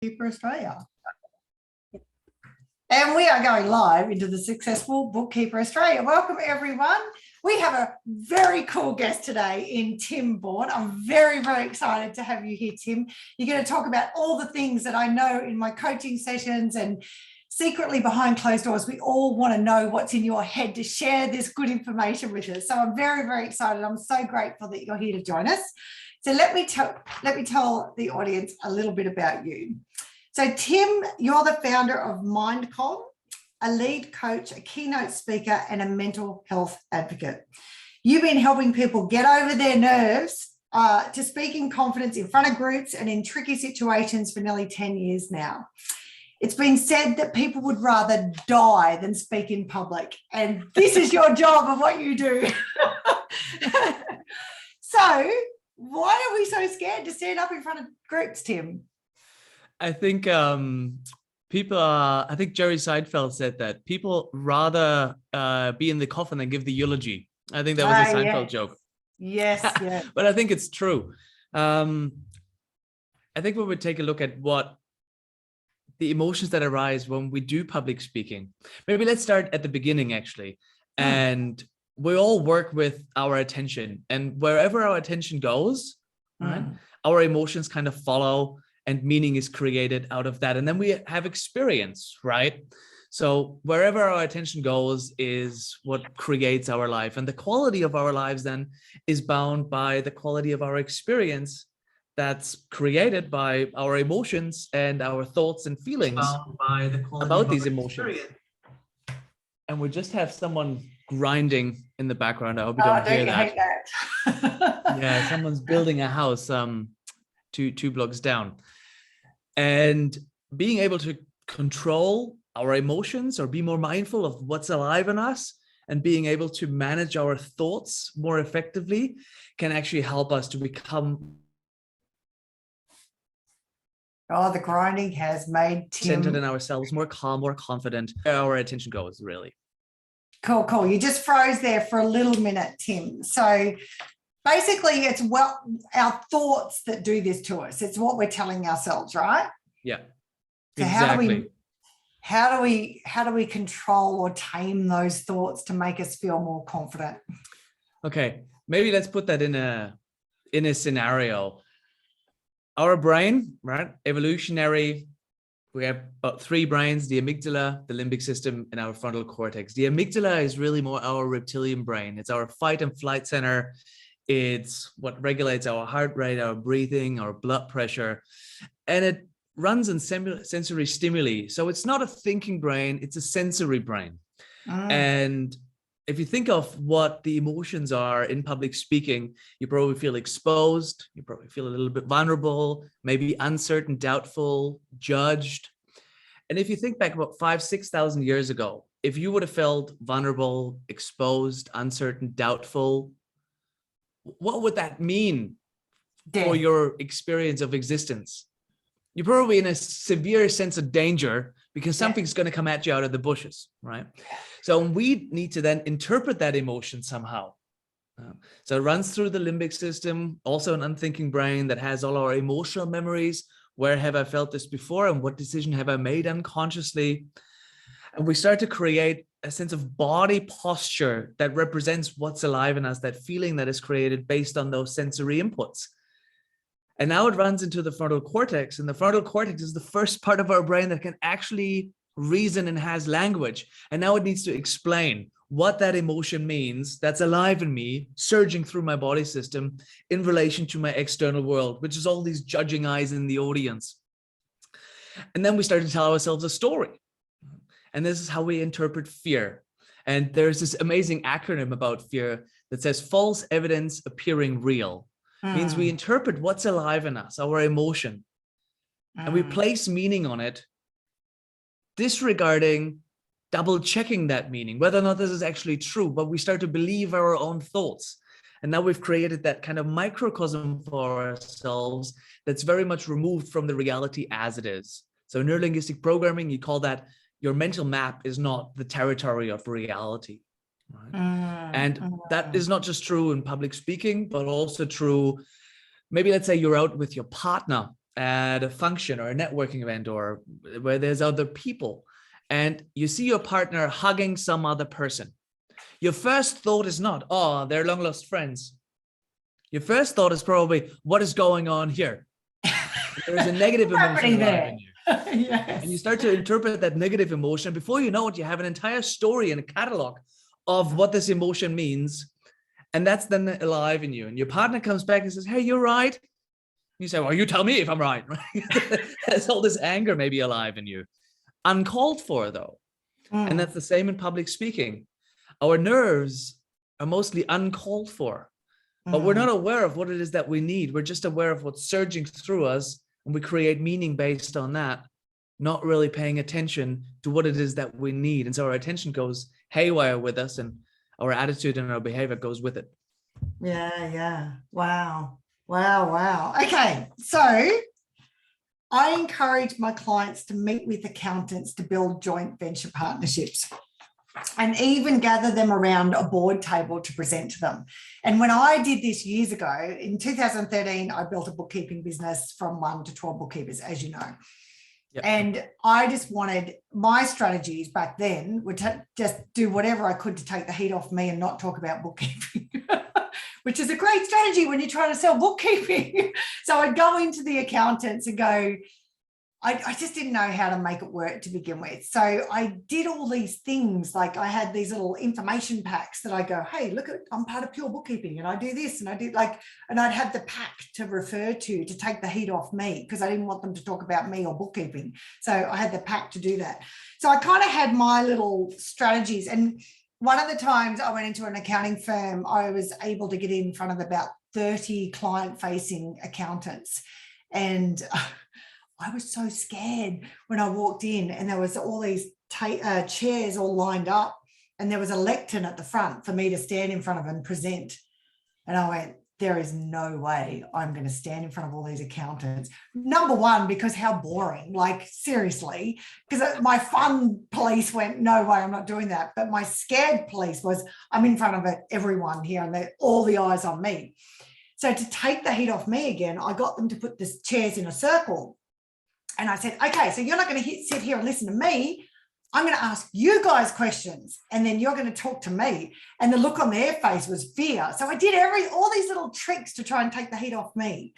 Bookkeeper Australia. And we are going live into the Successful Bookkeeper Australia. Welcome, everyone. We have a very cool guest today in Tim Bourne. I'm very, very excited to have you here, Tim. You're going to talk about all the things that I know in my coaching sessions, and secretly behind closed doors, we all want to know what's in your head to share this good information with us. So I'm very, very excited. I'm so grateful that you're here to join us. So let me tell the audience a little bit about you. So Tim, you're the founder of MindCom, a lead coach, a keynote speaker, and a mental health advocate. You've been helping people get over their nerves to speak in confidence in front of groups and in tricky situations for nearly 10 years now. It's been said that people would rather die than speak in public, and this is your job of what you do. So why are we so scared to stand up in front of groups, Tim? I think people are, I think Jerry Seinfeld said that people rather be in the coffin than give the eulogy. I think that was a Seinfeld joke. Yes, yeah. But I think it's true. I think when we take a look at what the emotions that arise when we do public speaking, maybe let's start at the beginning, actually. And we all work with our attention, and wherever our attention goes, right, our emotions kind of follow, and meaning is created out of that. And then we have experience, right? So wherever our attention goes is what creates our life. And the quality of our lives then is bound by the quality of our experience that's created by our emotions and our thoughts and feelings about these emotions. And we just have someone grinding in the background. I hope you don't hear that. I hate that. Yeah, someone's building a house two blocks down. And being able to control our emotions or be more mindful of what's alive in us and being able to manage our thoughts more effectively can actually help us to become the grinding has made Tim centered in ourselves, more calm, more confident. Where our attention goes, really. Cool. You just froze there for a little minute, Tim. So basically, it's our thoughts that do this to us. It's what we're telling ourselves, right? Yeah. So exactly. how do we control or tame those thoughts to make us feel more confident? Okay, maybe let's put that in a scenario. Our brain, right? Evolutionary. We have about 3 brains: the amygdala, the limbic system, and our frontal cortex. The amygdala is really more our reptilian brain. It's our fight and flight center. It's what regulates our heart rate, our breathing, our blood pressure, and it runs on sensory stimuli. So it's not a thinking brain, it's a sensory brain. And if you think of what the emotions are in public speaking, you probably feel exposed, you probably feel a little bit vulnerable, maybe uncertain, doubtful, judged. And if you think back about 5,000-6,000 years ago, if you would have felt vulnerable, exposed, uncertain, doubtful, what would that mean for your experience of existence? You're probably in a severe sense of danger because something's going to come at you out of the bushes, right? So we need to then interpret that emotion somehow. So it runs through the limbic system, also an unthinking brain that has all our emotional memories. Where have I felt this before, and what decision have I made unconsciously? And we start to create a sense of body posture that represents what's alive in us, that feeling that is created based on those sensory inputs. And now it runs into the frontal cortex, and the frontal cortex is the first part of our brain that can actually reason and has language. And now it needs to explain what that emotion means that's alive in me, surging through my body system in relation to my external world, which is all these judging eyes in the audience. And then we start to tell ourselves a story. And this is how we interpret fear. And there's this amazing acronym about fear that says false evidence appearing real. Means we interpret what's alive in us, our emotion, and we place meaning on it, disregarding, double checking that meaning, whether or not this is actually true, but we start to believe our own thoughts. And now we've created that kind of microcosm for ourselves that's very much removed from the reality as it is. So neurolinguistic programming, you call that your mental map is not the territory of reality. Right? And that is not just true in public speaking, but also true, maybe let's say you're out with your partner at a function or a networking event or where there's other people, and you see your partner hugging some other person, your first thought is not, oh, they're long lost friends. Your first thought is probably, what is going on here? There's a negative emotion alive in you. Yes. And you start to interpret that negative emotion. Before you know it, you have an entire story and a catalog of what this emotion means. And that's then alive in you. And your partner comes back and says, hey, you're right. You say, well, you tell me if I'm right. There's all this anger maybe alive in you. Uncalled for, though. And that's the same in public speaking. Our nerves are mostly uncalled for, but we're not aware of what it is that we need. We're just aware of what's surging through us, and we create meaning based on that, not really paying attention to what it is that we need. And so our attention goes haywire with us, and our attitude and our behavior goes with it. Yeah. Wow. Okay. So I encourage my clients to meet with accountants to build joint venture partnerships, and even gather them around a board table to present to them. And when I did this years ago, in 2013, I built a bookkeeping business from 1 to 12 bookkeepers, as you know. Yep. And I just wanted, my strategies back then were to just do whatever I could to take the heat off me and not talk about bookkeeping, which is a great strategy when you're trying to sell bookkeeping. So I'd go into the accountants and go, I just didn't know how to make it work to begin with. So I did all these things. Like I had these little information packs that I go, hey, look, I'm part of Pure Bookkeeping and I do this and I do and I'd have the pack to refer to take the heat off me, because I didn't want them to talk about me or bookkeeping. So I had the pack to do that. So I kind of had my little strategies. And one of the times I went into an accounting firm, I was able to get in front of about 30 client-facing accountants. And I was so scared when I walked in, and there was all these chairs all lined up, and there was a lectern at the front for me to stand in front of and present. And I went, there is no way I'm going to stand in front of all these accountants. Number one, because how boring, like seriously, because my fun police went, no way, I'm not doing that. But my scared police was, I'm in front of everyone here and all the eyes on me. So to take the heat off me again, I got them to put the chairs in a circle. And I said, okay, so you're not going to sit here and listen to me. I'm going to ask you guys questions, and then you're going to talk to me. And the look on their face was fear. So I did all these little tricks to try and take the heat off me.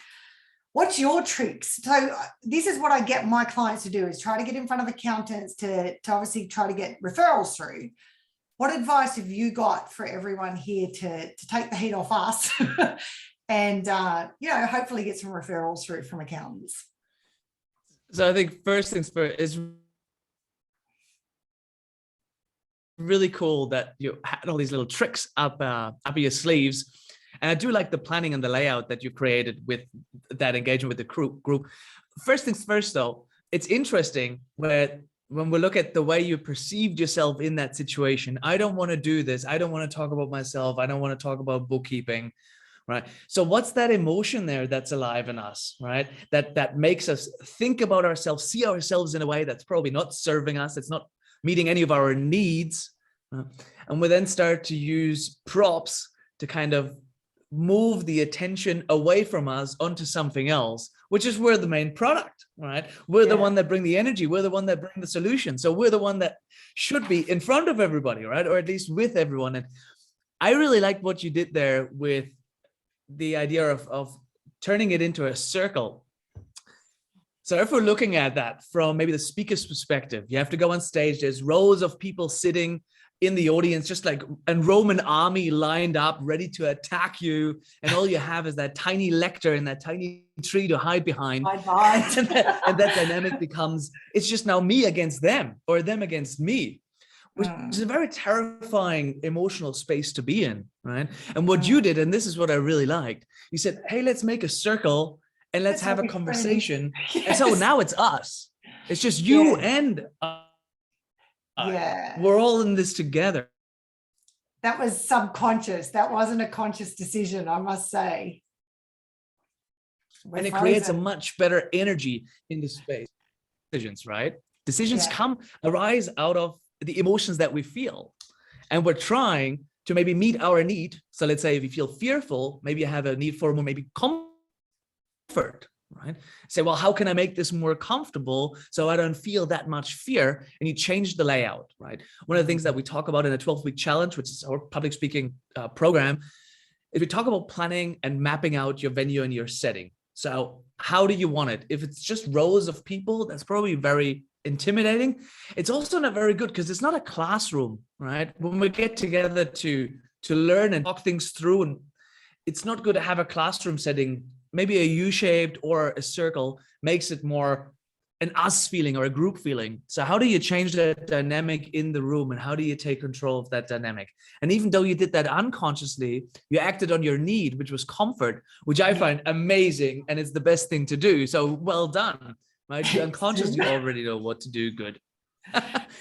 What's your tricks? So this is what I get my clients to do, is try to get in front of accountants to obviously try to get referrals through. What advice have you got for everyone here to take the heat off us and, hopefully get some referrals through from accountants? So I think first things first, is really cool that you had all these little tricks up your sleeves. And I do like the planning and the layout that you created with that engagement with the group. First things first, though, it's interesting when we look at the way you perceived yourself in that situation. I don't want to do this. I don't want to talk about myself. I don't want to talk about bookkeeping. Right. So what's that emotion there that's alive in us, right? That makes us think about ourselves, see ourselves in a way that's probably not serving us. It's not meeting any of our needs. And we then start to use props to kind of move the attention away from us onto something else, which is we're the main product, right? We're the one that bring the energy. We're the one that bring the solution. So we're the one that should be in front of everybody, right? Or at least with everyone. And I really liked what you did there with the idea of turning it into a circle. So if we're looking at that from maybe the speaker's perspective, you have to go on stage, there's rows of people sitting in the audience, just like a Roman army lined up, ready to attack you. And all you have is that tiny lector and that tiny tree to hide behind. and that dynamic becomes, it's just now me against them or them against me, which is a very terrifying emotional space to be in, right? And what you did, and this is what I really liked, you said, hey, let's make a circle and let's have a conversation. Yes. And so now it's us. It's just you and we're all in this together. That was subconscious. That wasn't a conscious decision, I must say. And it creates a much better energy in the space. Decisions, right? Decisions arise out of the emotions that we feel. And we're trying to maybe meet our need. So let's say if you feel fearful, maybe you have a need for more maybe comfort, right? Say, well, how can I make this more comfortable so I don't feel that much fear? And you change the layout, right? One of the things that we talk about in a 12-week challenge, which is our public speaking program, is we talk about planning and mapping out your venue and your setting. So how do you want it? If it's just rows of people, that's probably very intimidating. It's also not very good because it's not a classroom, right? When we get together to learn and talk things through, and it's not good to have a classroom setting. Maybe a U-shaped or a circle makes it more an us feeling or a group feeling. So how do you change that dynamic in the room, and how do you take control of that dynamic? And even though you did that unconsciously, you acted on your need, which was comfort, which I find amazing, and it's the best thing to do. So well done, right? You unconsciously already know what to do good.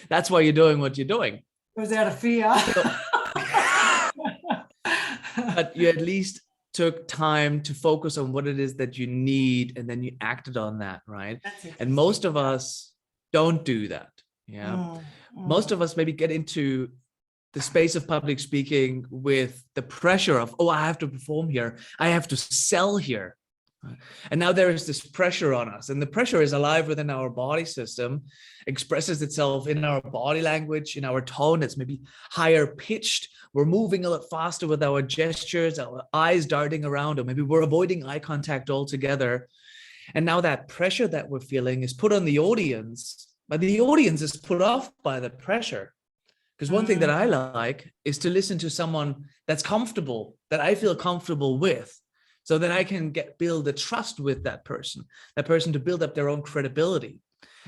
That's why you're doing what you're doing. It was out of fear. But you at least took time to focus on what it is that you need, and then you acted on that, right? And most of us don't do that. Yeah. Most of us maybe get into the space of public speaking with the pressure of, oh, I have to perform here, I have to sell here. And now there is this pressure on us, and the pressure is alive within our body system, expresses itself in our body language, in our tone that's maybe higher pitched. We're moving a lot faster with our gestures, our eyes darting around, or maybe we're avoiding eye contact altogether. And now that pressure that we're feeling is put on the audience, but the audience is put off by the pressure. Because one thing that I like is to listen to someone that's comfortable, that I feel comfortable with, so that I can build a trust with that person to build up their own credibility.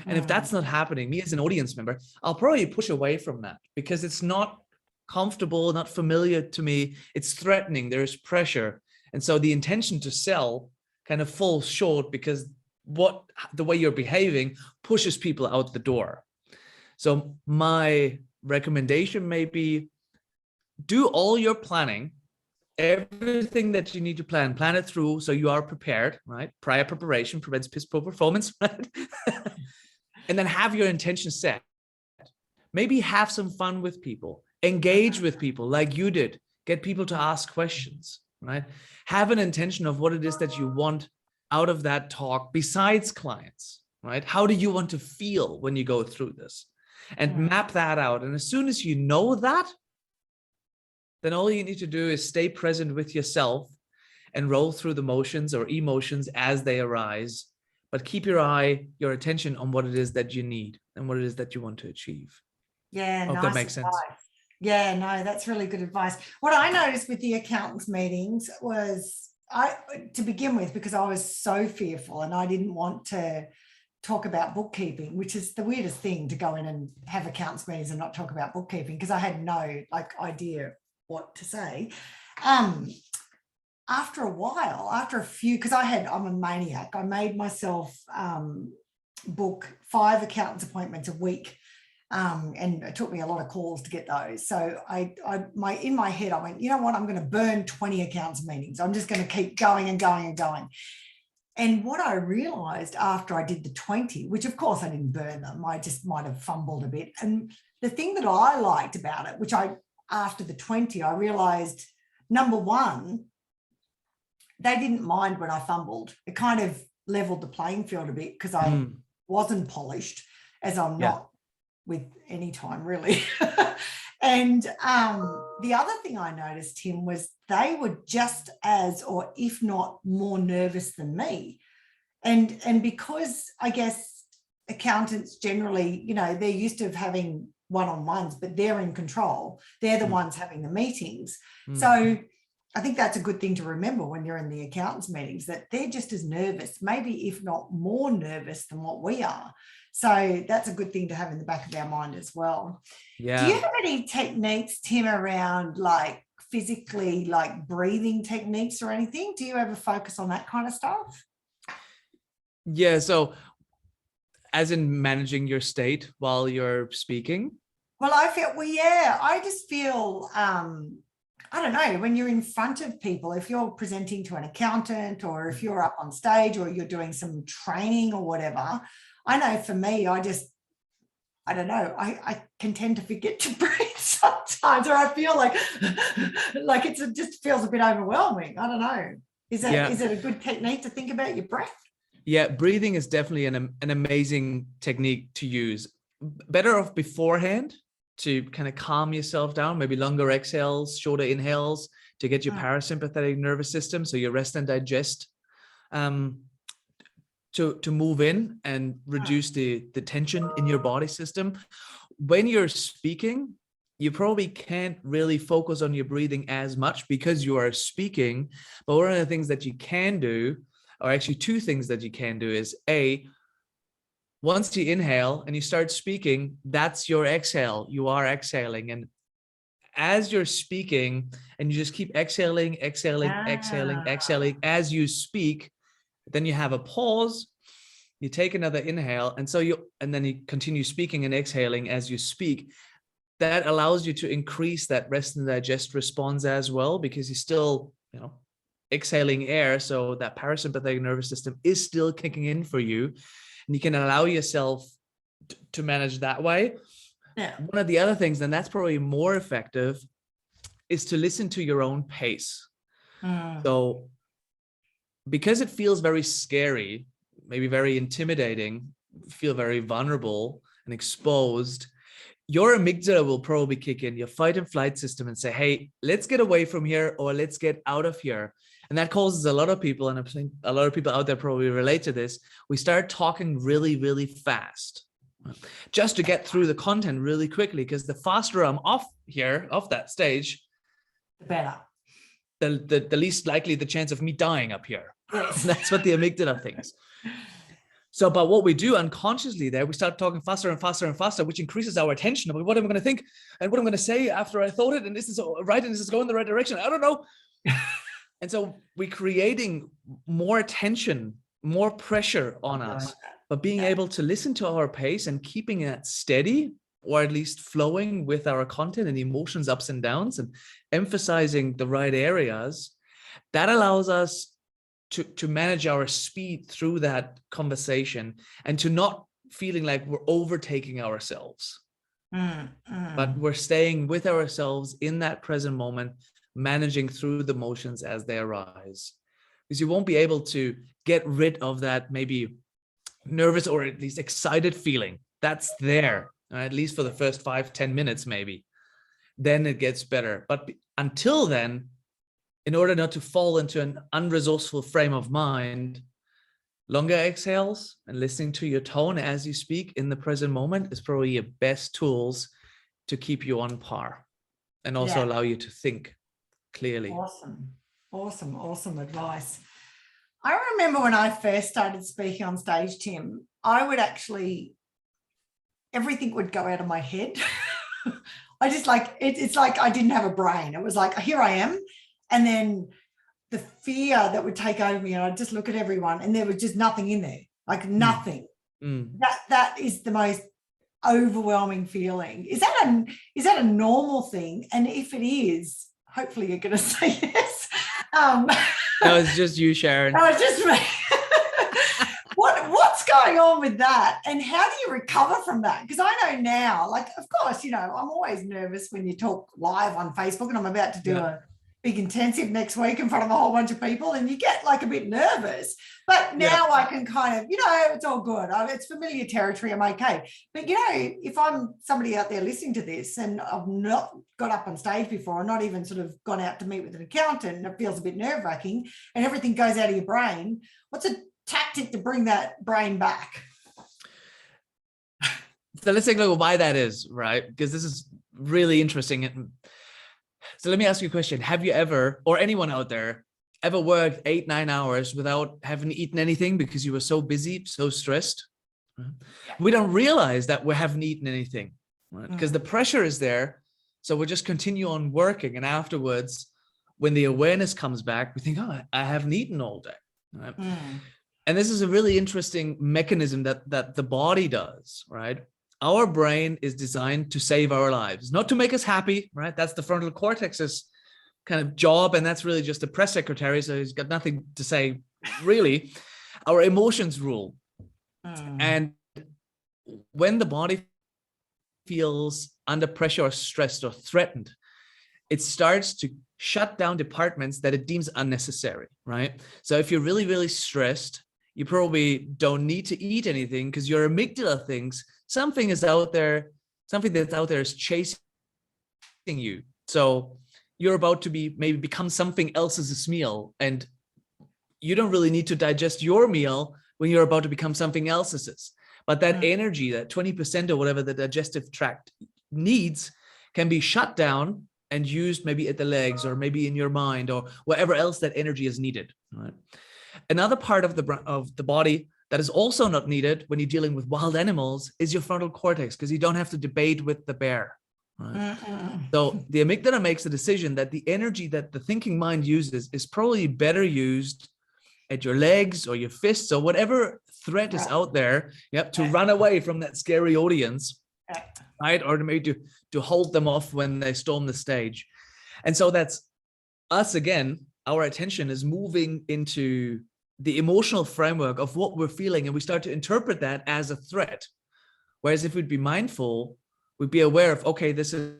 And if that's not happening, me as an audience member, I'll probably push away from that because it's not comfortable, not familiar to me. It's threatening, there's pressure. And so the intention to sell kind of falls short because the way you're behaving pushes people out the door. So my recommendation may be, do all your planning, everything that you need to plan it through so you are prepared, right? Prior preparation prevents piss poor performance, right? And then have your intention set. Maybe have some fun with people, engage with people like you did, get people to ask questions, right? Have an intention of what it is that you want out of that talk besides clients, right? How do you want to feel when you go through this? And map that out. And as soon as you know that, then all you need to do is stay present with yourself and roll through the motions or emotions as they arise, but keep your attention on what it is that you need and what it is that you want to achieve. Yeah, hope nice that makes advice. sense. Yeah, no, that's really good advice. What I noticed with the accountants meetings was, to begin with, because I was so fearful and I didn't want to talk about bookkeeping, which is the weirdest thing, to go in and have accounts meetings and not talk about bookkeeping, because I had no idea what to say. After a while, after a few, because I'm a maniac, I made myself book 5 accountants appointments a week. And it took me a lot of calls to get those. So in my head, I went, you know what, I'm going to burn 20 accounts meetings. I'm just going to keep going and going and going. And what I realized after I did the 20, which of course I didn't burn them, I just might have fumbled a bit. And the thing that I liked about it, after the 20, I realized, number one, they didn't mind when I fumbled. It kind of leveled the playing field a bit because I wasn't polished, as I'm not with any time really. And the other thing I noticed, Tim, was they were just as, or if not more, nervous than me. And because I guess accountants generally, they're used to having one-on-ones, but they're in control. They're the ones having the meetings. So I think that's a good thing to remember when you're in the accountants meetings, that they're just as nervous, maybe if not more nervous than what we are. So that's a good thing to have in the back of our mind as well. Yeah. Do you have any techniques, Tim, around physically, breathing techniques or anything? Do you ever focus on that kind of stuff? Yeah. So as in managing your state while you're speaking? Well, I just feel, I don't know, when you're in front of people, if you're presenting to an accountant or if you're up on stage or you're doing some training or whatever, I know for me, I don't know, I can tend to forget to breathe sometimes, or I feel like it just feels a bit overwhelming. I don't know. Is it a good technique to think about your breath? Yeah, breathing is definitely an amazing technique to use. Better off beforehand to kind of calm yourself down, maybe longer exhales, shorter inhales to get your parasympathetic nervous system, so your rest and digest, to move in and reduce the tension in your body system. When you're speaking, you probably can't really focus on your breathing as much because you are speaking. But one of the things that you can do, or actually two things that you can do, is once you inhale and you start speaking, that's your exhale. You are exhaling. And as you're speaking and you just keep exhaling, exhaling as you speak, then you have a pause, you take another inhale, and then you continue speaking and exhaling as you speak. That allows you to increase that rest and digest response as well, because you're still, exhaling air. So that parasympathetic nervous system is still kicking in for you, and you can allow yourself to manage that way. Yeah. One of the other things, and that's probably more effective, is to listen to your own pace. So because it feels very scary, maybe very intimidating, feel very vulnerable and exposed, your amygdala will probably kick in, your fight and flight system, and say, hey, let's get away from here, or let's get out of here. And that causes a lot of people, and I think a lot of people out there probably relate to this. We start talking really, really fast just to get through the content really quickly, because the faster I'm off that stage, The better. The least likely the chance of me dying up here. Yes. That's what the amygdala thinks. So, but what we do unconsciously there, we start talking faster and faster and faster, which increases our attention about what am I going to think and what I'm going to say after I thought it, and this is right, and this is going in the right direction. I don't know. And so we're creating more tension, more pressure on us. But being able to listen to our pace and keeping it steady, or at least flowing with our content and emotions ups and downs, and emphasizing the right areas, that allows us to manage our speed through that conversation, and to not feeling like we're overtaking ourselves, but we're staying with ourselves in that present moment, managing through the motions as they arise. Because you won't be able to get rid of that maybe nervous or at least excited feeling. That's there, at least for the first 5-10 minutes, maybe. Then it gets better. But until then, in order not to fall into an unresourceful frame of mind, longer exhales and listening to your tone as you speak in the present moment is probably your best tools to keep you on par, and also allow you to think clearly. Awesome advice. I remember when I first started speaking on stage, Tim, I would actually, everything would go out of my head. I just it's like I didn't have a brain. It was like, here I am. And then the fear that would take over me, and I'd just look at everyone and there was just nothing in there, like nothing. That is the most overwhelming feeling. Is that a normal thing? And if it is, hopefully you're going to say yes. No, it's just you, Sharon. No, it's just me. What's going on with that, and how do you recover from that? Because I know now, like, of course, I'm always nervous when you talk live on Facebook, and I'm about to do a big intensive next week in front of a whole bunch of people, and you get like a bit nervous. But now I can kind of, it's all good. It's familiar territory. I'm okay. But, if I'm somebody out there listening to this and I've not got up on stage before, or not even sort of gone out to meet with an accountant, and it feels a bit nerve-wracking and everything goes out of your brain, what's a tactic to bring that brain back? So let's take a look at why that is, right? Because this is really interesting. So let me ask you a question. Have you ever, or anyone out there, ever worked 8-9 hours without having eaten anything because you were so busy, so stressed? We don't realize that we haven't eaten anything, right? Because the pressure is there. So we'll just continue on working. And afterwards, when the awareness comes back, we think, oh, I haven't eaten all day. Right? And this is a really interesting mechanism that the body does, right? Our brain is designed to save our lives, not to make us happy, right? That's the frontal cortex's kind of job. And that's really just a press secretary. So he's got nothing to say, really. Our emotions rule. And when the body feels under pressure or stressed or threatened, it starts to shut down departments that it deems unnecessary, right? So if you're really, really stressed, you probably don't need to eat anything because your amygdala thinks something is out there, something that's out there is chasing you. So you're about to maybe become something else's meal, and you don't really need to digest your meal when you're about to become something else's. But that energy, that 20% or whatever the digestive tract needs, can be shut down and used maybe at the legs or maybe in your mind or wherever else that energy is needed. Right? Another part of the body that is also not needed when you're dealing with wild animals is your frontal cortex, because you don't have to debate with the bear. Right? So the amygdala makes the decision that the energy that the thinking mind uses is probably better used at your legs or your fists or whatever threat is out there, to run away from that scary audience, right? Or maybe to hold them off when they storm the stage. And so that's us again. Our attention is moving into the emotional framework of what we're feeling, and we start to interpret that as a threat. Whereas if we'd be mindful, we'd be aware of, okay, this is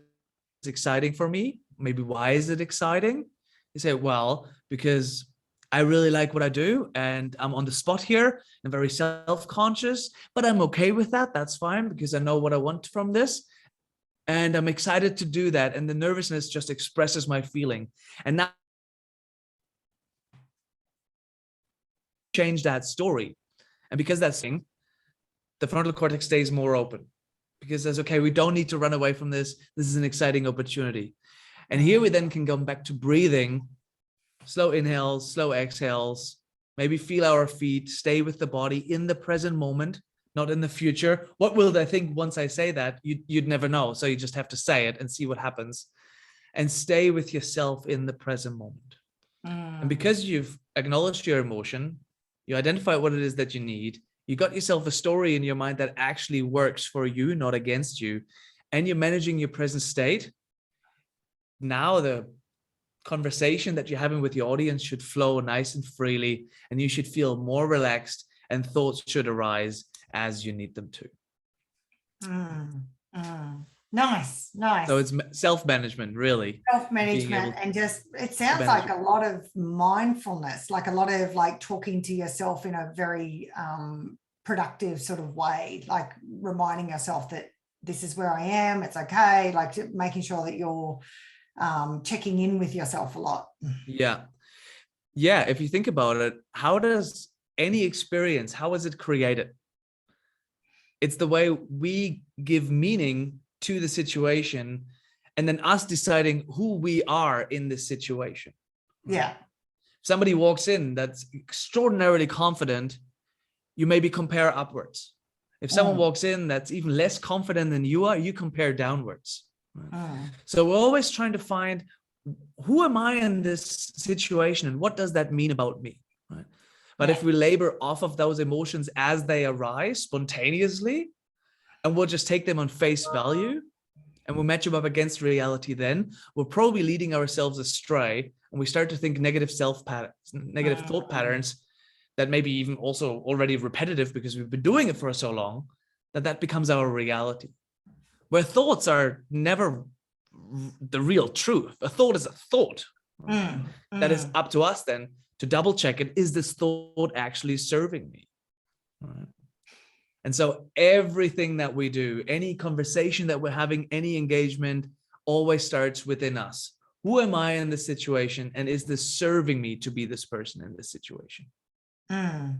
exciting for me. Maybe why is it exciting? You say, well, because I really like what I do and I'm on the spot here. I'm very self-conscious, but I'm okay with that. That's fine because I know what I want from this. And I'm excited to do that. And the nervousness just expresses my feeling. And now change that story. And because that's thing, the frontal cortex stays more open because that's okay. We don't need to run away from this. This is an exciting opportunity. And here we then can come back to breathing. Slow inhales, slow exhales, maybe feel our feet, stay with the body in the present moment, not in the future. What will they think once I say that? You'd never know. So you just have to say it and see what happens. And stay with yourself in the present moment. And because you've acknowledged your emotion, you identify what it is that you need, you got yourself a story in your mind that actually works for you, not against you, and you're managing your present state. Now the conversation that you're having with your audience should flow nice and freely, and you should feel more relaxed, and thoughts should arise as you need them to. Nice. So it's self-management, really. Self-management, and just, it sounds like a lot of mindfulness, like a lot of like talking to yourself in a very productive sort of way, like reminding yourself that this is where I am, it's okay, like making sure that you're checking in with yourself a lot. Yeah. If you think about it, how does any experience, how is it created? It's the way we give meaning to the situation, and then us deciding who we are in this situation. Yeah. Somebody walks in that's extraordinarily confident, you maybe compare upwards. If someone walks in that's even less confident than you are, you compare downwards. So we're always trying to find, who am I in this situation and what does that mean about me? Right? But if we labor off of those emotions as they arise spontaneously, and we'll just take them on face value, and we'll match them up against reality, then we're probably leading ourselves astray, and we start to think negative negative thought patterns that maybe even also already repetitive because we've been doing it for so long, that becomes our reality. Where thoughts are never the real truth. A thought is a thought. That is up to us then to double check it. Is this thought actually serving me? Right. And so everything that we do, any conversation that we're having, any engagement, always starts within us. Who am I in this situation? And is this serving me to be this person in this situation? And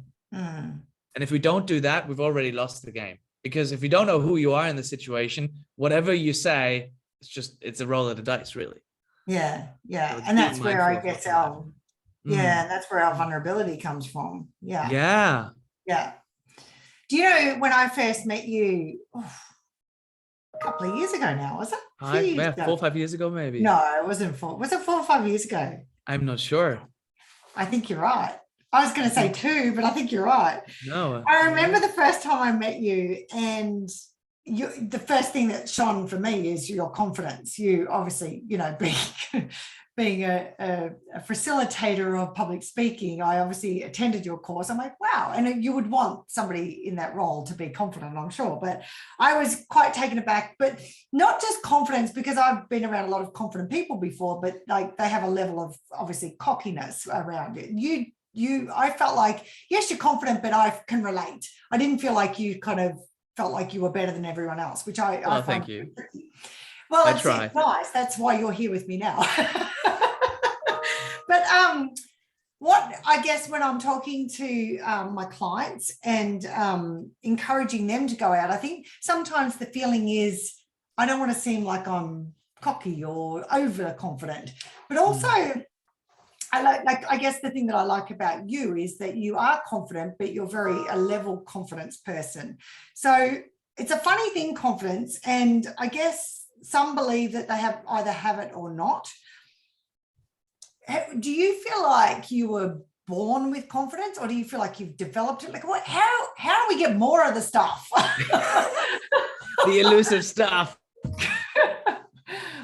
if we don't do that, we've already lost the game. Because if you don't know who you are in the situation, whatever you say, it's a roll of the dice, really. Yeah. So and that's where I guess that's where our vulnerability comes from. Yeah. Do you know, when I first met you, a couple of years ago now, was it? 4 or 5 years ago, maybe. No, it wasn't 4. Was it 4 or 5 years ago? I'm not sure. I think you're right. I was going to say 2, but I think you're right. No. I remember the first time I met you, and the first thing that shone for me is your confidence. You obviously, being a facilitator of public speaking, I obviously attended your course. I'm like, wow. And you would want somebody in that role to be confident, I'm sure. But I was quite taken aback, but not just confidence, because I've been around a lot of confident people before, but like they have a level of obviously cockiness around it. I felt like, yes, you're confident, but I can relate. I didn't feel like you kind of felt like you were better than everyone else, which I find thank you. tricky. Well, I it's try. nice. That's why you're here with me now. But what I guess when I'm talking to my clients and encouraging them to go out, I think sometimes the feeling is I don't want to seem like I'm cocky or overconfident, but also I guess the thing that I like about you is that you are confident, but you're a level confidence person. So it's a funny thing, confidence, and I guess some believe that they either have it or not. Do you feel like you were born with confidence, or do you feel like you've developed it? Like, how do we get more of the stuff? The elusive stuff.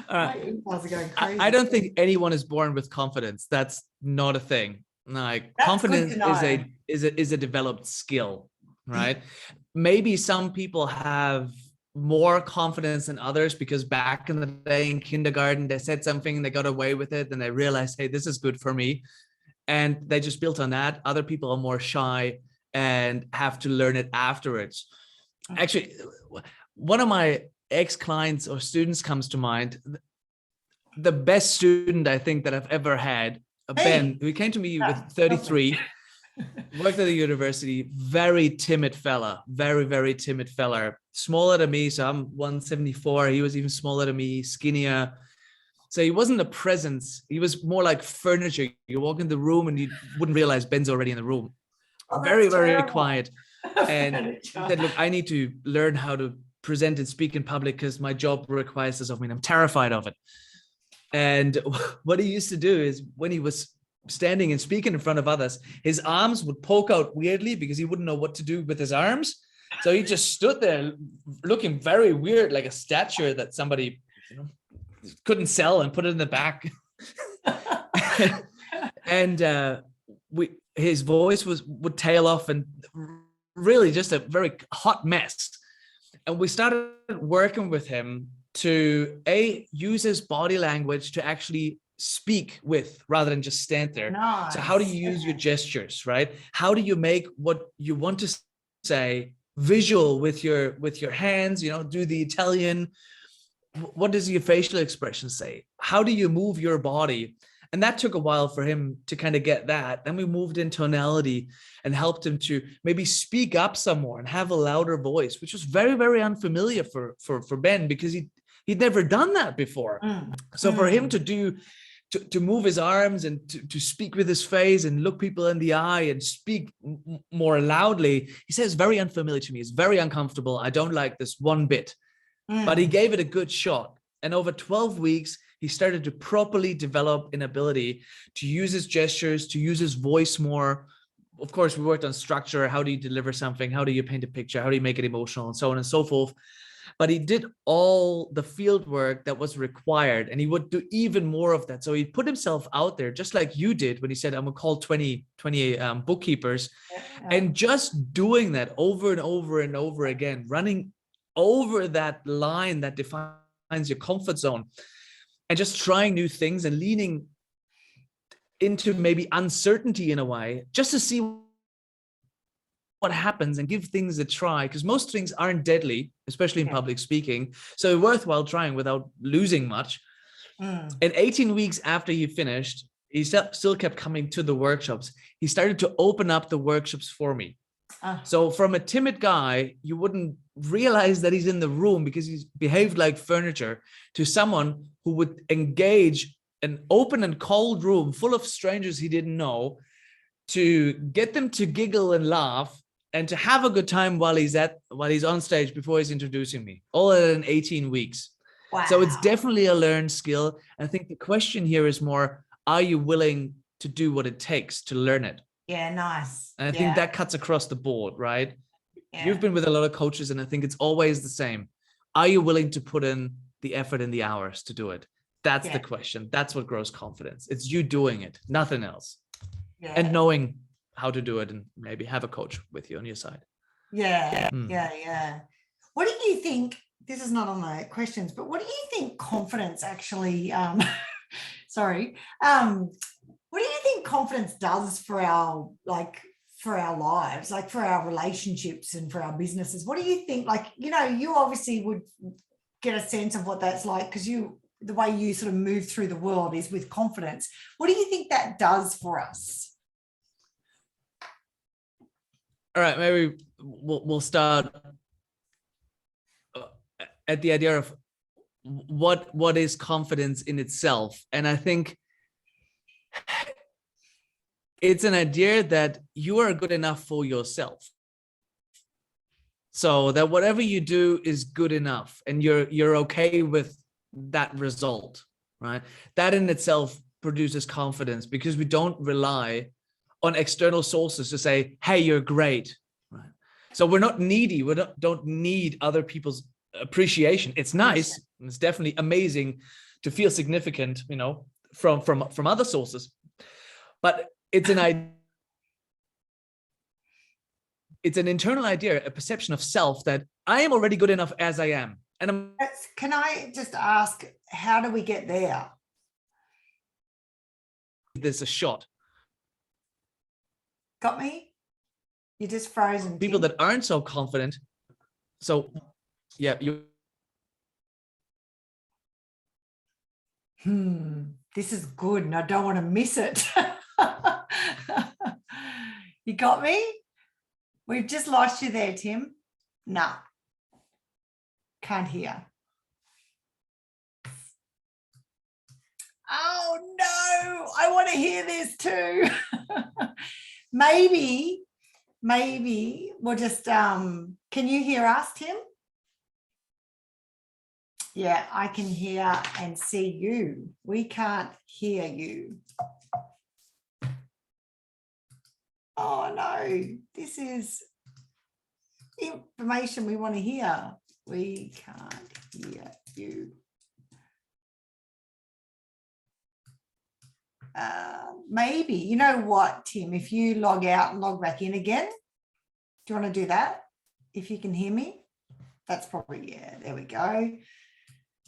I don't think anyone is born with confidence. That's not a thing. Like, that's confidence is a developed skill, right? Maybe some people have more confidence than others because back in the day in kindergarten, they said something and they got away with it and they realized, hey, this is good for me. And they just built on that. Other people are more shy and have to learn it afterwards. Actually, one of my ex-clients or students comes to mind. The best student I think that I've ever had, Ben, who came to me with 33, worked at the university, very timid fella, very, very timid fella, smaller than me. So I'm 174. He was even smaller than me, skinnier. So he wasn't a presence. He was more like furniture. You walk in the room and you wouldn't realize Ben's already in the room. Very, very quiet. And he said, look, I need to learn how to present and speak in public because my job requires this of me and I'm terrified of it. And what he used to do is when he was standing and speaking in front of others, his arms would poke out weirdly because he wouldn't know what to do with his arms. So he just stood there looking very weird, like a statue that somebody, couldn't sell and put it in the back. And his voice would tail off and really just a very hot mess. And we started working with him to use his body language to actually speak with rather than just stand there. Nice. So how do you use your gestures, right? How do you make what you want to say visual with your hands, do the Italian? What does your facial expression say? How do you move your body? And that took a while for him to kind of get that. Then we moved in tonality and helped him to maybe speak up some more and have a louder voice, which was very, very unfamiliar for Ben because he'd never done that before. So for him to move his arms and to speak with his face and look people in the eye and speak more loudly, he says, very unfamiliar to me. It's very uncomfortable. I don't like this one bit. But he gave it a good shot. And over 12 weeks, he started to properly develop an ability to use his gestures, to use his voice more. Of course, we worked on structure. How do you deliver something? How do you paint a picture? How do you make it emotional? And so on and so forth. But he did all the field work that was required, and he would do even more of that. So he put himself out there, just like you did when he said, I'm going to call 20 bookkeepers. And just doing that over and over and over again, running over that line that defines your comfort zone and just trying new things and leaning into maybe uncertainty in a way, just to see what happens and give things a try, because most things aren't deadly, especially in public speaking. So worthwhile trying without losing much. And 18 weeks after he finished, he still kept coming to the workshops. He started to open up the workshops for me. So from a timid guy, you wouldn't realize that he's in the room because he's behaved like furniture, to someone who would engage an open and cold room full of strangers he didn't know, to get them to giggle and laugh and to have a good time while he's on stage before he's introducing me, all in 18 weeks. Wow. So it's definitely a learned skill. I think the question here is more, are you willing to do what it takes to learn it? Yeah, nice. And I think that cuts across the board, right? Yeah. You've been with a lot of coaches, and I think it's always the same. Are you willing to put in the effort and the hours to do it? That's the question. That's what grows confidence. It's you doing it, nothing else. Yeah. And knowing how to do it, and maybe have a coach with you on your side. Yeah. What do you think? This is not on the questions, but what do you think confidence actually, What do you think confidence does for our lives, like for our relationships and for our businesses? What do you think? Like, you know, you obviously would get a sense of what that's like because the way you sort of move through the world is with confidence. What do you think that does for us? All right, maybe we'll start at the idea of what is confidence in itself. And I think it's an idea that you are good enough for yourself. So that whatever you do is good enough and you're okay with that result, right? That in itself produces confidence because we don't rely on external sources to say, hey, you're great, right? So we're not needy. We don't need other people's appreciation. It's nice. It's definitely amazing to feel significant, you know, from other sources, but it's an internal idea, a perception of self that I am already good enough as I am. And can I just ask, how do we get there? There's a shot. Got me? You're just frozen. People that aren't so confident. So yeah, this is good and I don't want to miss it. You got me? We've just lost you there, Tim. No. Can't hear. Oh no, I want to hear this too. maybe we'll just, can you hear us, Tim? Yeah, I can hear and see you. We can't hear you. Oh no, this is information we want to hear. We can't hear you. Maybe, you know what, Tim, if you log out and log back in again, do you want to do that? If you can hear me, that's probably, yeah, there we go.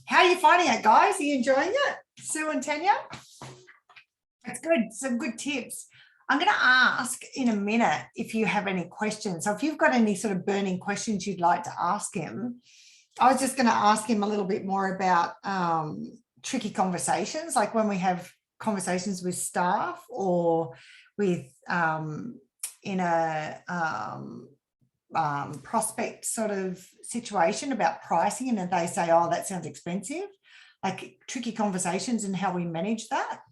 How are you finding it, guys? Are you enjoying it? Sue and Tanya? That's good. Some good tips. I'm going to ask in a minute if you have any questions. So if you've got any sort of burning questions you'd like to ask him, I was just going to ask him a little bit more about tricky conversations, like when we have conversations with staff or with in a prospect sort of situation about pricing and they say, oh, that sounds expensive, like tricky conversations and how we manage that.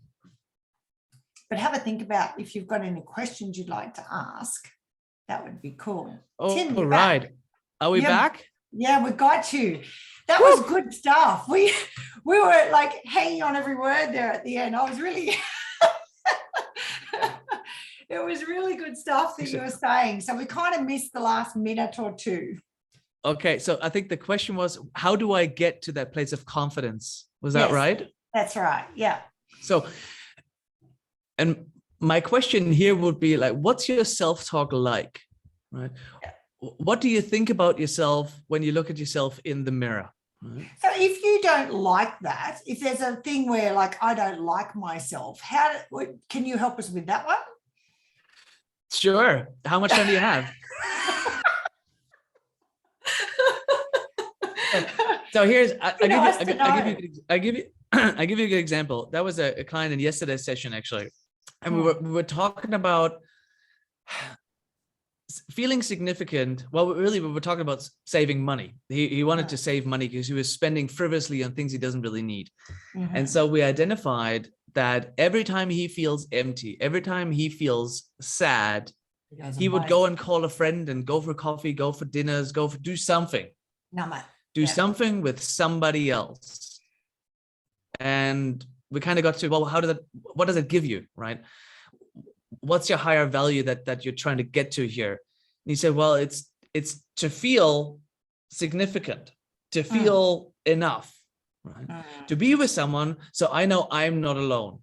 But have a think about if you've got any questions you'd like to ask. That would be cool. Oh, Tim, all right. back. Are we back? Yeah, we got you. That was good stuff. We were like hanging on every word there at the end. I was really it was really good stuff that you were saying. So we kind of missed the last minute or two. Okay, so I think the question was, how do I get to that place of confidence? Was that right? That's right. Yeah. So, and my question here would be like, what's your self-talk like, right? Yeah. What do you think about yourself when you look at yourself in the mirror? Right? So if you don't like that, if there's a thing where like, I don't like myself, can you help us with that one? Sure. How much time do you have? So here's, I give you a good example. That was a client in yesterday's session, actually. And we were talking about feeling significant. Well, really, we were talking about saving money. He wanted to save money because he was spending frivolously on things he doesn't really need. Mm-hmm. And so we identified that every time he feels empty, every time he feels sad, he would go and call a friend and go for coffee, go for dinners, do something. Do something with somebody else. And we kind of got to, well, what does it give you, right? What's your higher value that you're trying to get to here? And he said, well, it's to feel significant, to feel enough, right? To be with someone, so I know I'm not alone.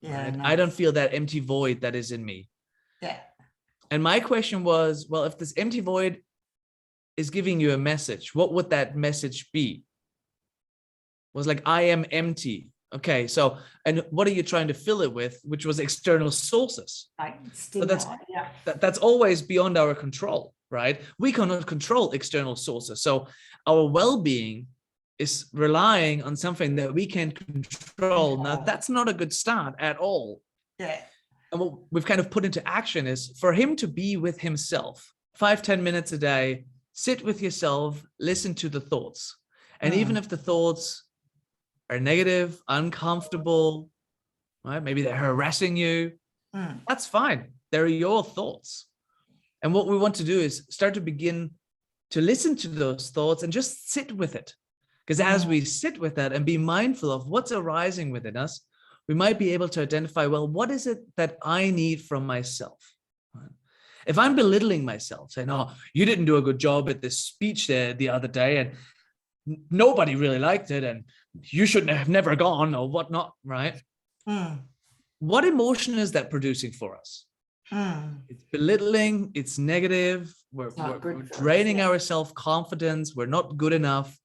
Yeah, right? Nice. I don't feel that empty void that is in me. Yeah. And my question was, well, if this empty void is giving you a message, what would that message be? Was like, I am empty. Okay, so, and what are you trying to fill it with, which was external sources? Like So that's stimuli, yeah. that's always beyond our control, right? We cannot control external sources. So our well-being is relying on something that we can control. Now, that's not a good start at all. Yeah. And what we've kind of put into action is for him to be with himself, 5-10 minutes a day, sit with yourself, listen to the thoughts. And even if the thoughts are negative, uncomfortable, right? Maybe they're harassing you. That's fine. They're your thoughts. And what we want to do is start to begin to listen to those thoughts and just sit with it. Because as we sit with that and be mindful of what's arising within us, we might be able to identify, well, what is it that I need from myself? If I'm belittling myself, saying, oh, you didn't do a good job at this speech there the other day, and nobody really liked it, and you shouldn't have never gone or whatnot, right? What emotion is that producing for us? It's belittling, it's negative, we're draining our self-confidence, we're not good enough.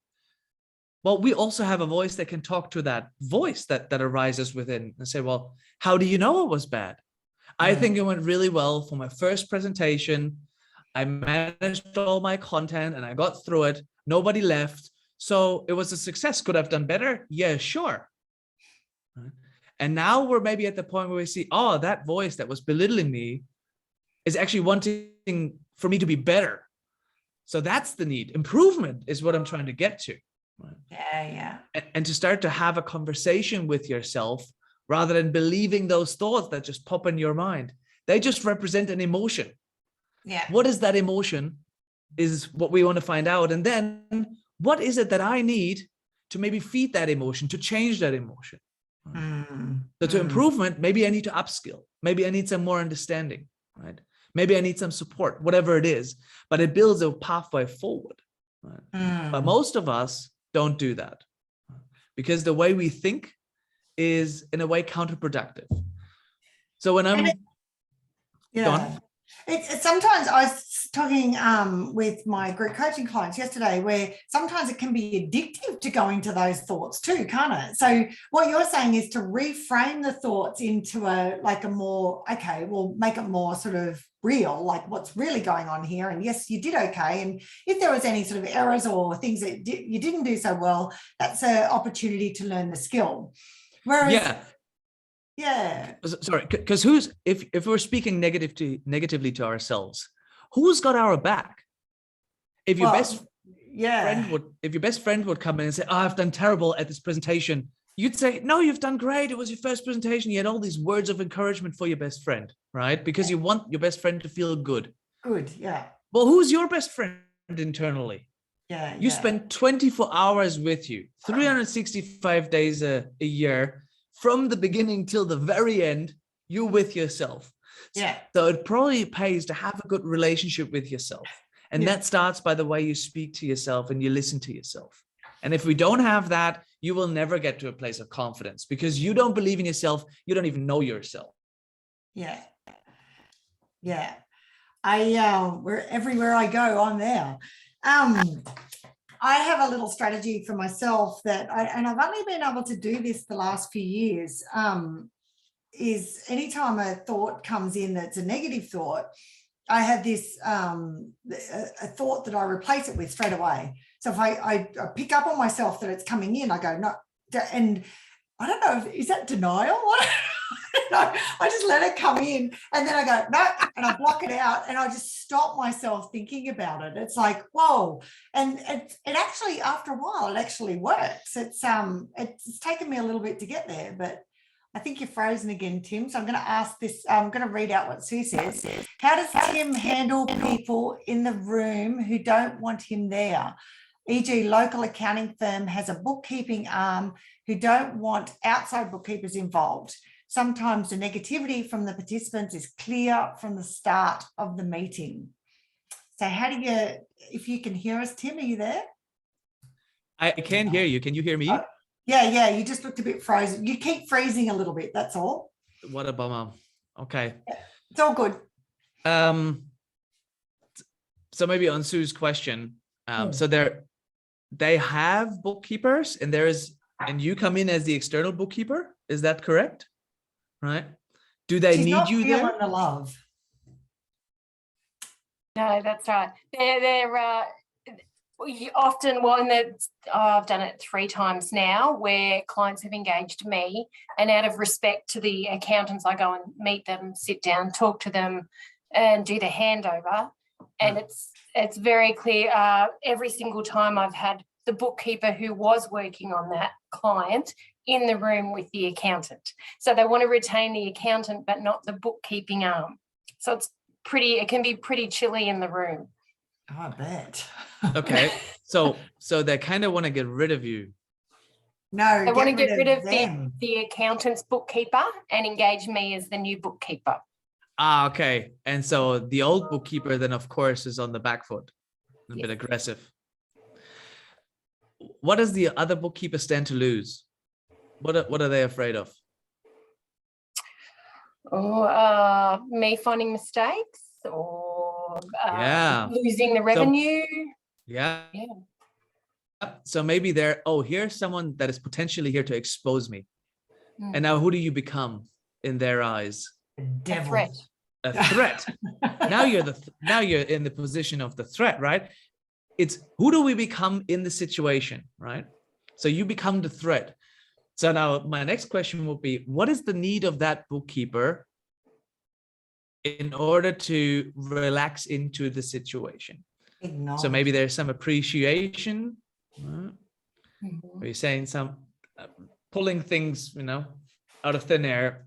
Well, we also have a voice that can talk to that voice that arises within and say, well, how do you know it was bad? I think it went really well for my first presentation. I managed all my content and I got through it. Nobody left. So it was a success. Could I have done better? Yeah, sure. And now we're maybe at the point where we see, oh, that voice that was belittling me is actually wanting for me to be better. So that's the need. Improvement is what I'm trying to get to. Yeah. And to start to have a conversation with yourself rather than believing those thoughts that just pop in your mind. They just represent an emotion. Yeah. What is that emotion is what we want to find out. And then what is it that I need to maybe feed that emotion, to change that emotion? So to improvement, maybe I need to upskill. Maybe I need some more understanding, right? Maybe I need some support, whatever it is, but it builds a pathway forward. Right? But most of us don't do that because the way we think is in a way counterproductive. So when I'm gone. It's sometimes I was talking with my group coaching clients yesterday where sometimes it can be addictive to go into those thoughts too, can't it? So what you're saying is to reframe the thoughts into a more, okay, we'll make it more sort of real, like what's really going on here. And yes, you did okay. And if there was any sort of errors or things that you didn't do so well, that's an opportunity to learn the skill. Whereas sorry, because if we're speaking negatively to ourselves, who's got our back? If your best friend would come in and say, oh, I've done terrible at this presentation, you'd say, no, you've done great. It was your first presentation. You had all these words of encouragement for your best friend, right? Because you want your best friend to feel good. Well, who's your best friend internally? You spend 24 hours with you, 365 days a year. From the beginning till the very end, you're with yourself. So it probably pays to have a good relationship with yourself. And that starts by the way you speak to yourself and you listen to yourself. And if we don't have that, you will never get to a place of confidence because you don't believe in yourself. You don't even know yourself. Everywhere I go, I'm there. I have a little strategy for myself that and I've only been able to do this the last few years, is anytime a thought comes in that's a negative thought, I have this a thought that I replace it with straight away. So if I pick up on myself that it's coming in, I go, no, and I don't know, is that denial? I just let it come in and then I go, no, and I block it out and I just stop myself thinking about it. It's like, whoa. And it actually, after a while, it actually works. It's taken me a little bit to get there, but I think you're frozen again, Tim. So I'm going to ask this, I'm going to read out what Sue says. How does Tim handle people in the room who don't want him there? E.g., local accounting firm has a bookkeeping arm who don't want outside bookkeepers involved. Sometimes the negativity from the participants is clear from the start of the meeting. So how do you, if you can hear us, Tim, are you there? I can hear you. Can you hear me? Yeah. You just looked a bit frozen. You keep freezing a little bit. That's all. What a bummer. Okay. It's all good. So maybe on Sue's question, so they have bookkeepers and there is and you come in as the external bookkeeper. Is that correct? Right? Do they She's need not you feeling there? the love. No, that's right. They're often, well, and I've done it 3 times now where clients have engaged me, and out of respect to the accountants, I go and meet them, sit down, talk to them, and do the handover. And it's very clear. Every single time I've had the bookkeeper who was working on that client in the room with the accountant. So they want to retain the accountant, but not the bookkeeping arm. So it can be pretty chilly in the room. Oh, I bet. Okay. So they kind of want to get rid of you. No, They want to get rid of them. the accountant's bookkeeper and engage me as the new bookkeeper. Ah, okay. And so the old bookkeeper then, of course, is on the back foot, a bit aggressive. What does the other bookkeeper stand to lose? What are they afraid of? Me finding mistakes or Yeah. losing the revenue. Yeah. So maybe here's someone that is potentially here to expose me. And now who do you become in their eyes? Devil. A threat. A threat. Now you're in the position of the threat, right? It's who do we become in the situation, right? So you become the threat. So now my next question will be, what is the need of that bookkeeper in order to relax into the situation? So maybe there's some appreciation. Or you're saying some pulling things, out of thin air.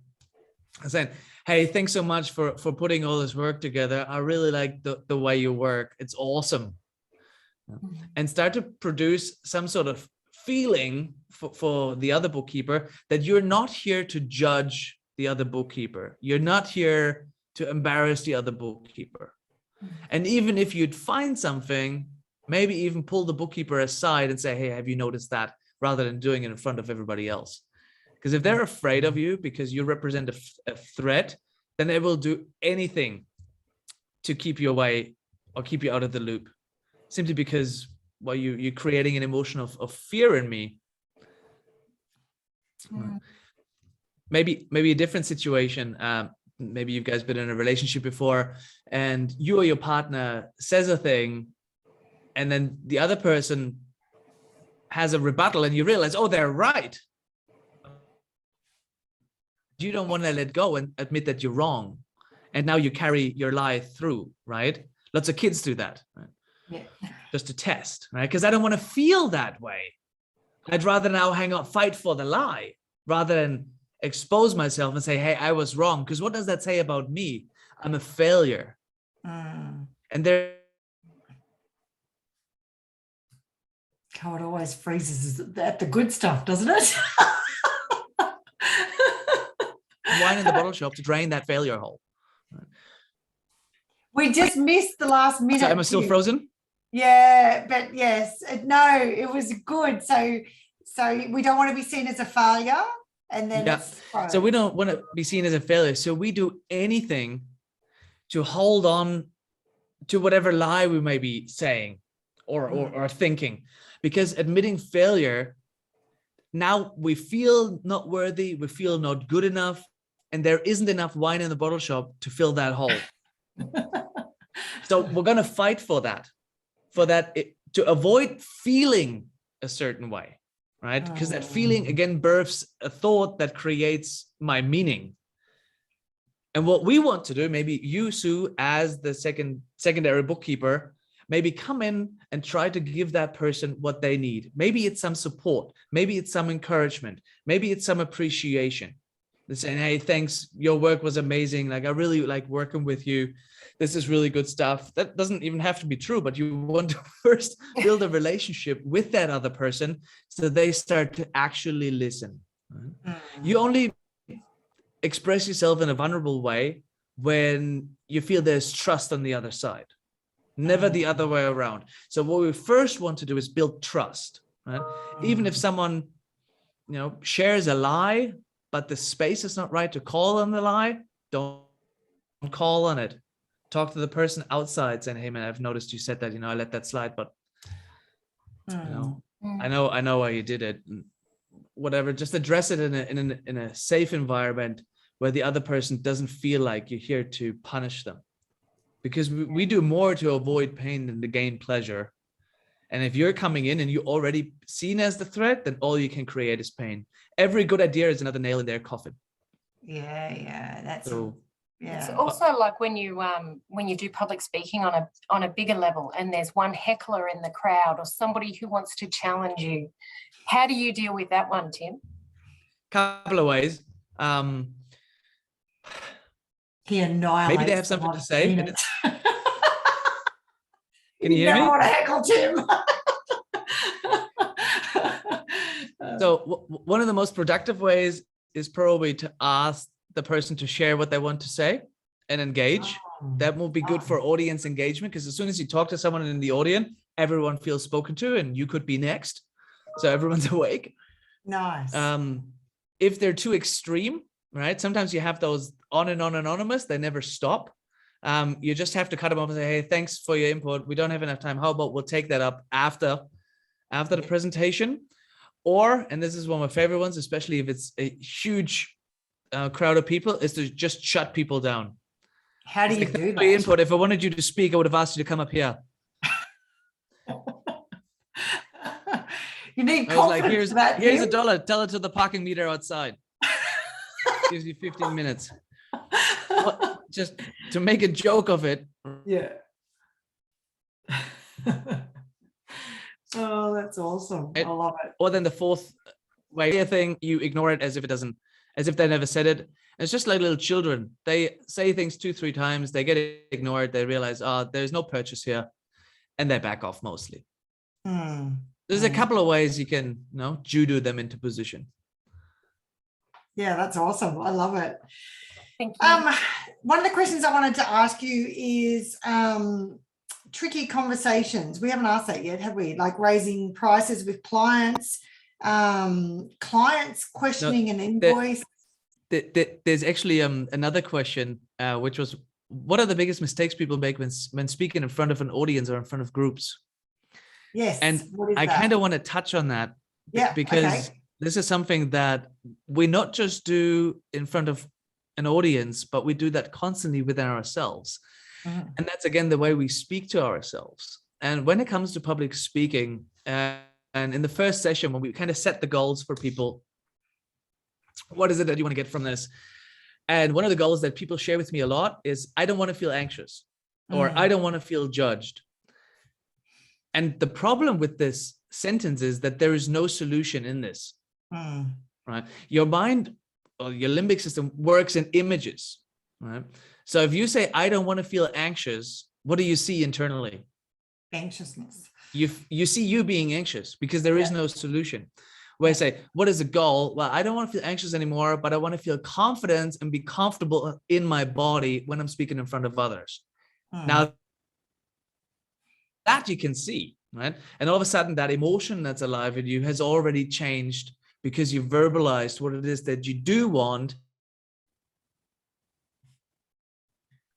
I'm saying, hey, thanks so much for putting all this work together. I really like the way you work. It's awesome. And start to produce some sort of feeling for the other bookkeeper that you're not here to judge the other bookkeeper. You're not here to embarrass the other bookkeeper. And even if you'd find something, maybe even pull the bookkeeper aside and say, hey, have you noticed that? Rather than doing it in front of everybody else. Because if they're afraid of you because you represent a threat, then they will do anything to keep you away or keep you out of the loop. Simply because, well, you're creating an emotion of fear in me. Maybe a different situation. Maybe you guys been in a relationship before and you or your partner says a thing and then the other person has a rebuttal and you realize, oh, they're right. You don't want to let go and admit that you're wrong. And now you carry your lie through, right? Lots of kids do that, right? Yeah. Just to test, right? Because I don't want to feel that way. I'd rather now fight for the lie rather than expose myself and say, hey, I was wrong. Because what does that say about me? I'm a failure. And there. Oh, it always freezes at the good stuff, doesn't it? Wine in the bottle shop to drain that failure hole. We just missed the last minute. So am I still frozen? Yeah, but yes, no, it was good. So we don't want to be seen as a failure, and then so we don't want to be seen as a failure. So we do anything to hold on to whatever lie we may be saying or thinking, because admitting failure, now we feel not worthy, we feel not good enough, and there isn't enough wine in the bottle shop to fill that hole. So we're going to fight for that, to avoid feeling a certain way, right? Because that feeling again births a thought that creates my meaning. And what we want to do, maybe you, Sue, as the secondary bookkeeper, maybe come in and try to give that person what they need. Maybe it's some support, maybe it's some encouragement, maybe it's some appreciation. They're saying, hey, thanks, your work was amazing. Like, I really like working with you. This is really good stuff. That doesn't even have to be true, but you want to first build a relationship with that other person so they start to actually listen. You only express yourself in a vulnerable way when you feel there's trust on the other side, never the other way around. So what we first want to do is build trust, right? Even if someone, shares a lie, but the space is not right to call on the lie, don't call on it. Talk to the person outside saying, hey man, I've noticed you said that, I let that slide, but I know why you did it. whatever, just address it in a safe environment where the other person doesn't feel like you're here to punish them, because we do more to avoid pain than to gain pleasure. And if you're coming in and you're already seen as the threat, then all you can create is pain. Every good idea is another nail in their coffin. Yeah, that's So It's yeah. also like when you do public speaking on a bigger level, and there's one heckler in the crowd or somebody who wants to challenge you. How do you deal with that one, Tim? couple of ways. He annihilates. Maybe they have something to say. Can Can you hear me? want to heckle Tim. So one of the most productive ways is probably to ask the person to share what they want to say and engage. That will be good for audience engagement, because as soon as you talk to someone in the audience, everyone feels spoken to, and you could be next. So everyone's awake. Nice. If they're too extreme, right? Sometimes you have those on and on anonymous, they never stop. You just have to cut them off and say, hey, thanks for your input. We don't have enough time. How about we'll take that up after the presentation? Or, and this is one of my favorite ones, especially if it's a huge crowd of people, is to just shut people down. How do you Like, do that? Input. If I wanted you to speak, I would have asked you to come up here. You need I was like, confidence for that, here's Tim. $1. Tell it to the parking meter outside. Gives you 15 minutes. Just to make a joke of it. Yeah. Oh, that's awesome. I love it. Or then the fourth way thing, you ignore it as if they never said it. It's just like little children. They say things 2-3 times, they get ignored, they realize, oh, there's no purchase here, and they back off mostly. There's a couple of ways you can, judo them into position. Yeah, that's awesome. I love it. Thank you. One of the questions I wanted to ask you is tricky conversations. We haven't asked that yet, have we? Like raising prices with clients, questioning an invoice. There's actually another question, which was, what are the biggest mistakes people make when speaking in front of an audience or in front of groups? Yes. And I kind of want to touch on that. Yeah, because this is something that we not just do in front of an audience, but we do that constantly within ourselves. And that's, again, the way we speak to ourselves. And when it comes to public speaking, and in the first session, when we kind of set the goals for people, what is it that you want to get from this? And one of the goals that people share with me a lot is, I don't want to feel anxious, or I don't want to feel judged. And the problem with this sentence is that there is no solution in this, right? Your mind, or your limbic system, works in images, right? So if you say, I don't want to feel anxious, what do you see internally? Anxiousness. You see you being anxious, because there is no solution. Where I say, what is the goal? Well, I don't want to feel anxious anymore, but I want to feel confident and be comfortable in my body when I'm speaking in front of others. Now, that you can see, right? And all of a sudden, that emotion that's alive in you has already changed, because you verbalized what it is that you do want,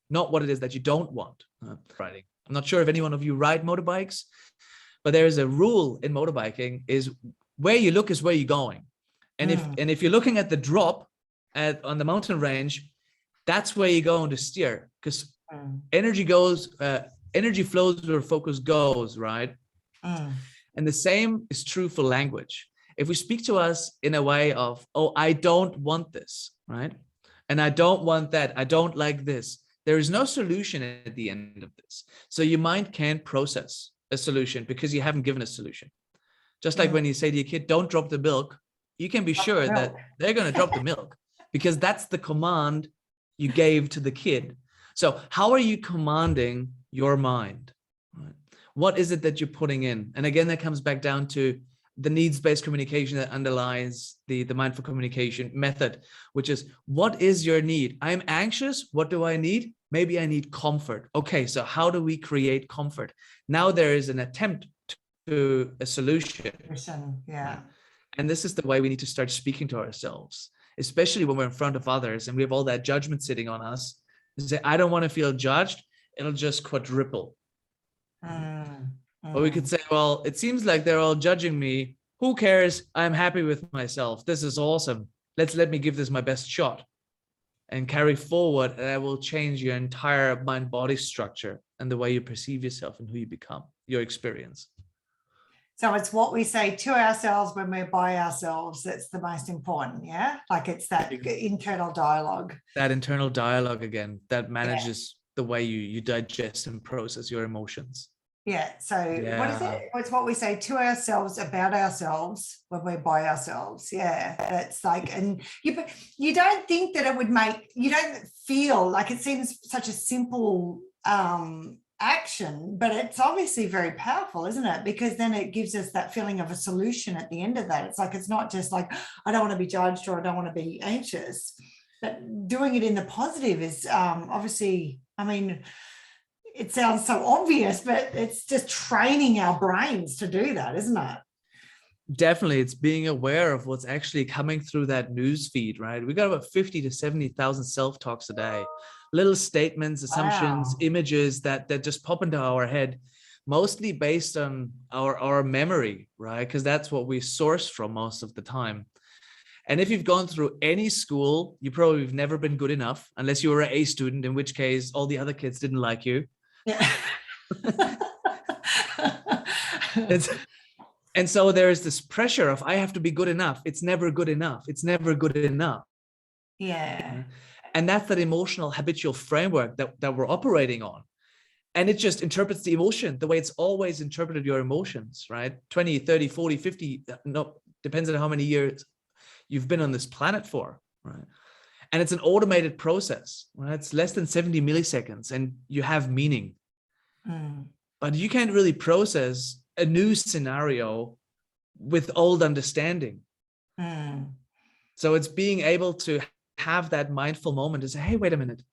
not what it is that you don't want. Riding. I'm not sure if any one of you ride motorbikes, but there is a rule in motorbikeing: is where you look is where you're going. And if you're looking at the drop on the mountain range, that's where you're going to steer, because energy flows where focus goes, right? And the same is true for language. If we speak to us in a way of, oh, I don't want this, right? And I don't want that, I don't like this, there is no solution at the end of this. So your mind can't process a solution because you haven't given a solution. Just like when you say to your kid, don't drop the milk, you can be sure that they're going to drop the milk, because that's the command you gave to the kid. So how are you commanding your mind? Right? What is it that you're putting in? And again, that comes back down to the needs-based communication that underlies the mindful communication method, which is, what is your need? I'm anxious. What do I need? Maybe I need comfort. Okay, so how do we create comfort? Now there is an attempt to a solution. Yeah. And this is the way we need to start speaking to ourselves, especially when we're in front of others and we have all that judgment sitting on us. And say, I don't want to feel judged. It'll just quadruple. Or we could say, well, it seems like they're all judging me. Who cares? I'm happy with myself. This is awesome. Let me give this my best shot and carry forward. And that will change your entire mind-body structure and the way you perceive yourself and who you become, your experience. So it's what we say to ourselves when we're by ourselves that's the most important, yeah? Like it's that internal dialogue. That internal dialogue again, that manages the way you digest and process your emotions. Yeah. So what is it? It's what we say to ourselves about ourselves when we're by ourselves. Yeah. That's like, and you don't think that it would make, you don't feel like it seems such a simple action, but it's obviously very powerful, isn't it? Because then it gives us that feeling of a solution at the end of that. It's like, it's not just like, I don't want to be judged or I don't want to be anxious, but doing it in the positive is obviously, I mean, it sounds so obvious, but it's just training our brains to do that, isn't it? Definitely. It's being aware of what's actually coming through that news feed, right? We got about 50 to 70,000 self-talks a day. Little statements, assumptions, images that just pop into our head, mostly based on our memory, right? Because that's what we source from most of the time. And if you've gone through any school, you probably have never been good enough, unless you were an A student, in which case all the other kids didn't like you. Yeah. And so there's this pressure of, I have to be good enough. It's never good enough. It's never good enough. Yeah. And that's that emotional habitual framework that we're operating on. And it just interprets the emotion the way it's always interpreted your emotions, right? 20, 30, 40, 50, no, depends on how many years you've been on this planet for, right? And it's an automated process, right? It's less than 70 milliseconds and you have meaning. But you can't really process a new scenario with old understanding. So it's being able to have that mindful moment to say, hey, wait a minute.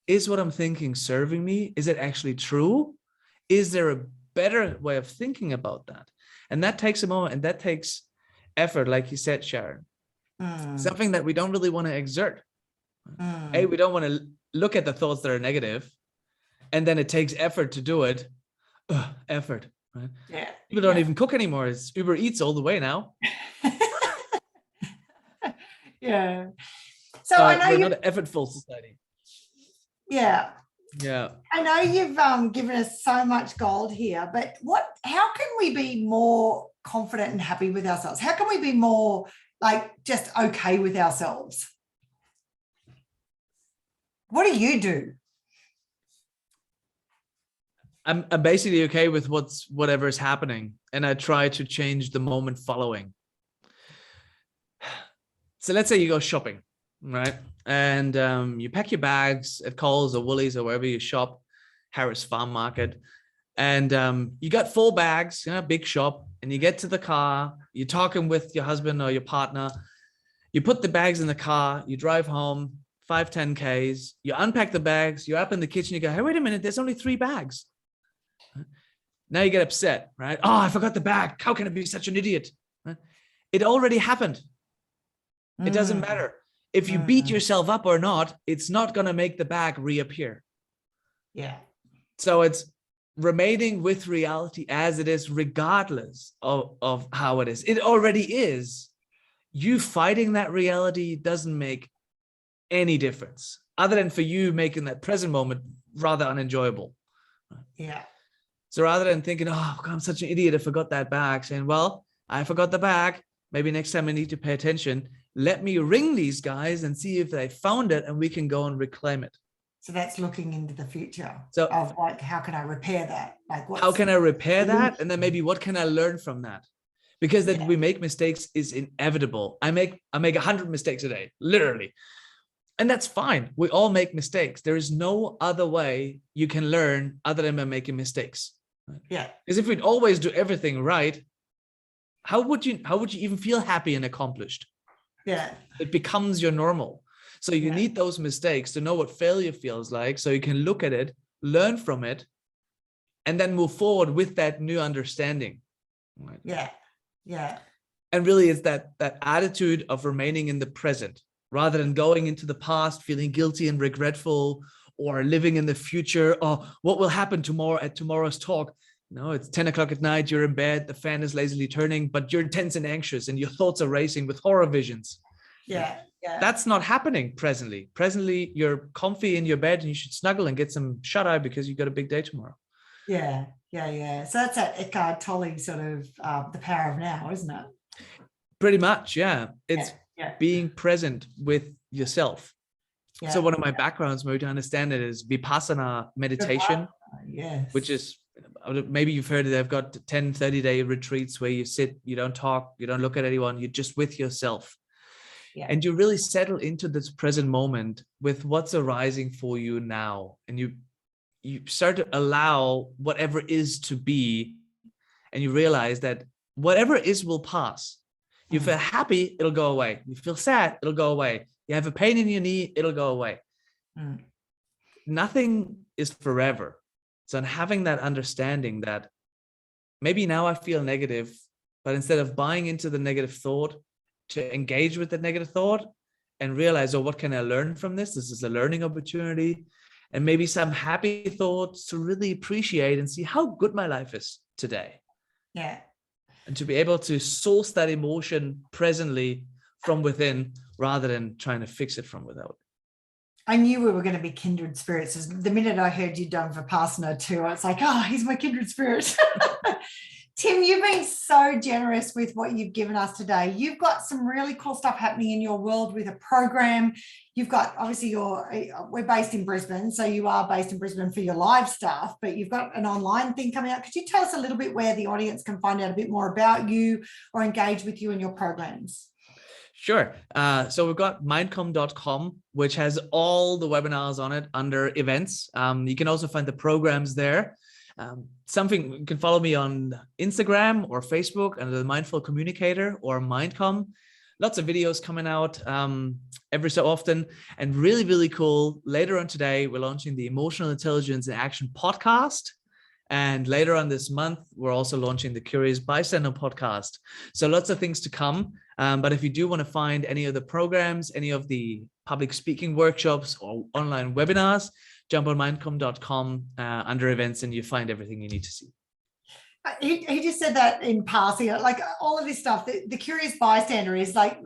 Is what I'm thinking serving me? Is it actually true? Is there a better way of thinking about that? And that takes a moment, and that takes effort, like you said, Sharon. Something that we don't really want to exert. Hey, we don't want to look at the thoughts that are negative, and then it takes effort to do it. Effort, right? Yeah. People don't even cook anymore. It's Uber Eats all the way now. Yeah. So I know we're not an effortful society. Yeah. Yeah. I know you've given us so much gold here, but how can we be more confident and happy with ourselves? How can we be more like just okay with ourselves? What do you do? I'm basically okay with whatever is happening, and I try to change the moment following. So let's say you go shopping, right? And you pack your bags at Coles or Woolies or wherever you shop, Harris Farm Market, and you got 4 bags, big shop, and you get to the car, you're talking with your husband or your partner, you put the bags in the car, you drive home, 5-10 Ks, you unpack the bags, you're up in the kitchen, you go, hey, wait a minute, there's only 3 bags. Now you get upset, right? Oh, I forgot the bag. How can I be such an idiot? It already happened. It doesn't matter. If you beat yourself up or not, it's not going to make the bag reappear. Yeah. So it's remaining with reality as it is, regardless of how it is. It already is. You fighting that reality doesn't make any difference, other than for you making that present moment rather unenjoyable. Yeah. So rather than thinking, oh, God, I'm such an idiot, I forgot that bag, saying, well, I forgot the bag. Maybe next time I need to pay attention. Let me ring these guys and see if they found it and we can go and reclaim it. So that's looking into the future. So of like, how can I repair that? Like, how can I repair that? And then maybe what can I learn from that? Because that we make mistakes is inevitable. I make 100 mistakes a day, literally. And that's fine. We all make mistakes. There is no other way you can learn other than by making mistakes. Yeah. Because if we'd always do everything right, how would you even feel happy and accomplished? Yeah. It becomes your normal. So you need those mistakes to know what failure feels like, so you can look at it, learn from it, and then move forward with that new understanding. Right? Yeah. Yeah. And really it's that attitude of remaining in the present rather than going into the past, feeling guilty and regretful, or living in the future. Oh, what will happen tomorrow at tomorrow's talk? No, it's 10 o'clock at night, you're in bed, the fan is lazily turning, but you're tense and anxious and your thoughts are racing with horror visions. Yeah. That's not happening presently. Presently, you're comfy in your bed and you should snuggle and get some shut eye because you've got a big day tomorrow. Yeah. So that's that Eckhart Tolle sort of the power of now, isn't it? Pretty much, yeah. It's Yeah. being present with yourself. Yeah. So one of my backgrounds, maybe to understand it, is Vipassana meditation, Yes. which is, maybe you've heard it, they've got 10, 30-day retreats where you sit, you don't talk, you don't look at anyone, you're just with yourself. Yeah. And you really settle into this present moment with what's arising for you now. And you start to allow whatever is to be. And you realize that whatever is will pass. You feel happy, it'll go away. You feel sad, it'll go away. You have a pain in your knee, it'll go away. Nothing is forever. So in having that understanding that maybe now I feel negative, but instead of buying into the negative thought, to engage with the negative thought and realize, oh, what can I learn from this? This is a learning opportunity. And maybe some happy thoughts to really appreciate and see how good my life is today. Yeah. And to be able to source that emotion presently from within rather than trying to fix it from without. I knew we were going to be kindred spirits. The minute I heard you'd done Vipassana too, it's like, oh, he's my kindred spirit. Tim, you've been so generous with what you've given us today. You've got some really cool stuff happening in your world with a program. You've got, obviously, we're based in Brisbane, so you are based in Brisbane for your live stuff, but you've got an online thing coming out. Could you tell us a little bit where the audience can find out a bit more about you or engage with you and your programs? Sure. So we've got mindcom.com, which has all the webinars on it under events. You can also find the programs there. You can follow me on Instagram or Facebook under the Mindful Communicator or MindCom. Lots of videos coming out every so often, and really, really cool. Later on today, we're launching the Emotional Intelligence in Action podcast. And later on this month, we're also launching the Curious Bystander podcast. So lots of things to come. But if you do want to find any of the programs, any of the public speaking workshops or online webinars, jump on mindcom.com under events and you find everything you need to see. He just said that in passing, like all of this stuff, the Curious Bystander is like,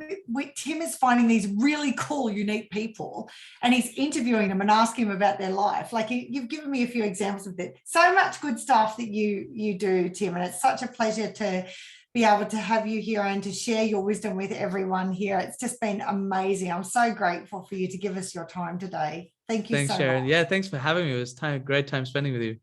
Tim is finding these really cool, unique people and he's interviewing them and asking them about their life. Like you've given me a few examples of that. So much good stuff that you do, Tim, and it's such a pleasure to be able to have you here and to share your wisdom with everyone here. It's just been amazing. I'm so grateful for you to give us your time today. Thank you. Thanks, Sharon. Yeah, thanks for having me. It was great time spending with you.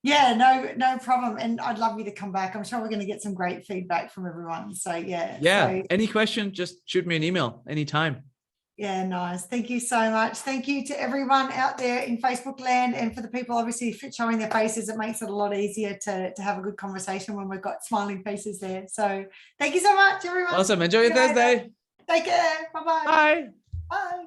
Yeah, no problem. And I'd love you to come back. I'm sure we're going to get some great feedback from everyone. So yeah. So, any question, just shoot me an email anytime. Yeah, nice. Thank you so much. Thank you to everyone out there in Facebook land, and for the people obviously showing their faces. It makes it a lot easier to have a good conversation when we've got smiling faces there. So thank you so much, everyone. Awesome. Enjoy your Thursday. Take care. Bye-bye. Bye. Bye.